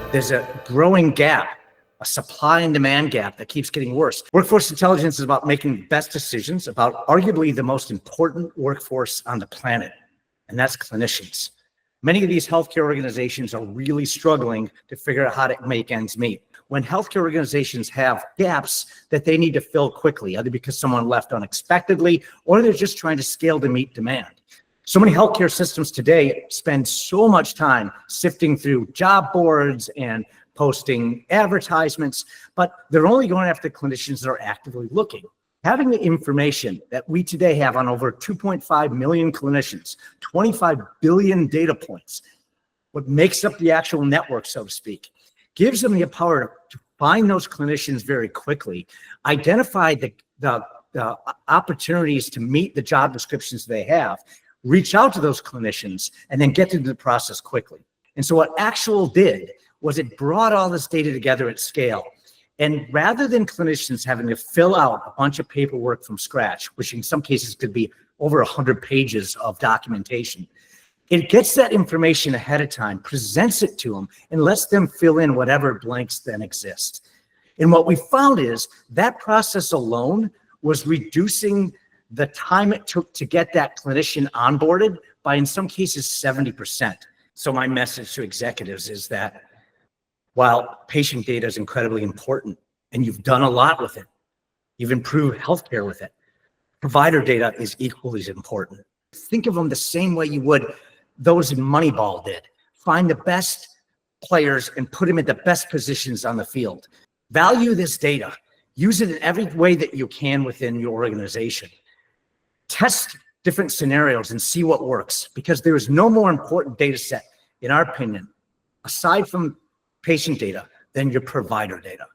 There's a growing gap, a supply and demand gap that keeps getting worse. Workforce intelligence is about making best decisions about arguably the most important workforce on the planet, and that's clinicians. Many of these healthcare organizations are really struggling to figure out how to make ends meet. When healthcare organizations have gaps that they need to fill quickly, either because someone left unexpectedly or they're just trying to scale to meet demand. So many healthcare systems today spend so much time sifting through job boards and posting advertisements, but they're only going after clinicians that are actively looking. Having the information that we today have on over 2.5 million clinicians, 25 billion data points, what makes up the actual network, so to speak, gives them the power to find those clinicians very quickly, identify the opportunities to meet the job descriptions they have, reach out to those clinicians, and then get into the process quickly. And so what HITshow did was it brought all this data together at scale. And rather than clinicians having to fill out a bunch of paperwork from scratch, which in some cases could be over 100 pages of documentation, it gets that information ahead of time, presents it to them, and lets them fill in whatever blanks then exist. And what we found is that process alone was reducing the time it took to get that clinician onboarded by, in some cases, 70%. So my message to executives is that while patient data is incredibly important and you've done a lot with it, you've improved healthcare with it, provider data is equally as important. Think of them the same way you would those in Moneyball did. Find the best players and put them in the best positions on the field. Value this data. Use it in every way that you can within your organization. Test different scenarios and see what works, because there is no more important data set, in our opinion, aside from patient data, than your provider data.